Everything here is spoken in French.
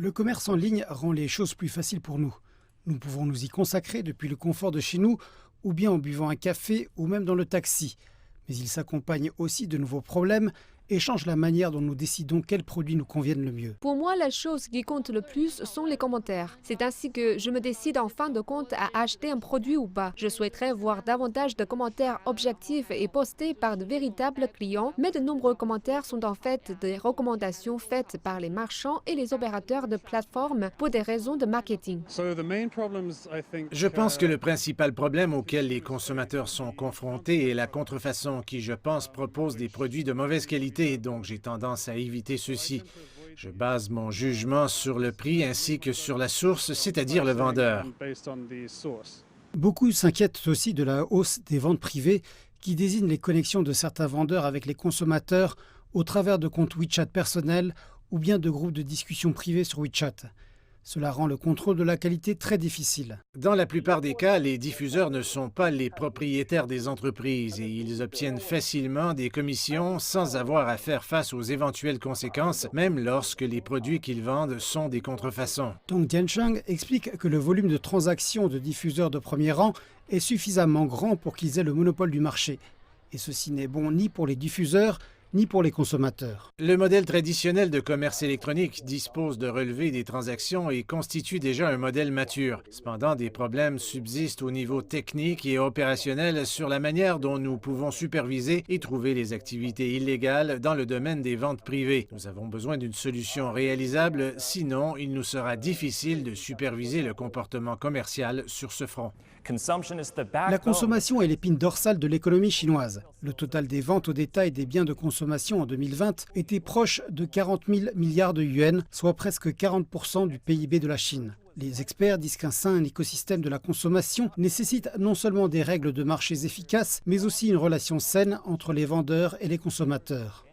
Le commerce en ligne rend les choses plus faciles pour nous. Nous pouvons nous y consacrer depuis le confort de chez nous, ou bien en buvant un café, ou même dans le taxi. Mais il s'accompagne aussi de nouveaux problèmes et change la manière dont nous décidons quels produits nous conviennent le mieux. Pour moi, la chose qui compte le plus sont les commentaires. C'est ainsi que je me décide en fin de compte à acheter un produit ou pas. Je souhaiterais voir davantage de commentaires objectifs et postés par de véritables clients, mais de nombreux commentaires sont en fait des recommandations faites par les marchands et les opérateurs de plateformes pour des raisons de marketing. Je pense que le principal problème auquel les consommateurs sont confrontés est la contrefaçon qui, je pense, propose des produits de mauvaise qualité. Donc j'ai tendance à éviter ceux-ci. Je base mon jugement sur le prix ainsi que sur la source, c'est-à-dire le vendeur. Beaucoup s'inquiètent aussi de la hausse des ventes privées qui désignent les connexions de certains vendeurs avec les consommateurs au travers de comptes WeChat personnels ou bien de groupes de discussion privés sur WeChat. Cela rend le contrôle de la qualité très difficile. Dans la plupart des cas, les diffuseurs ne sont pas les propriétaires des entreprises et ils obtiennent facilement des commissions sans avoir à faire face aux éventuelles conséquences, même lorsque les produits qu'ils vendent sont des contrefaçons. Tong Tiancheng explique que le volume de transactions de diffuseurs de premier rang est suffisamment grand pour qu'ils aient le monopole du marché. Et ceci n'est bon ni pour les diffuseurs, ni pour les consommateurs. Le modèle traditionnel de commerce électronique dispose de relevés des transactions et constitue déjà un modèle mature. Cependant, des problèmes subsistent au niveau technique et opérationnel sur la manière dont nous pouvons superviser et trouver les activités illégales dans le domaine des ventes privées. Nous avons besoin d'une solution réalisable, sinon il nous sera difficile de superviser le comportement commercial sur ce front. La consommation est l'épine dorsale de l'économie chinoise. Le total des ventes au détail des biens de consommation en 2020 était proche de 40 000 milliards de yuans, soit presque 40% du PIB de la Chine. Les experts disent qu'un sain écosystème de la consommation nécessite non seulement des règles de marché efficaces, mais aussi une relation saine entre les vendeurs et les consommateurs.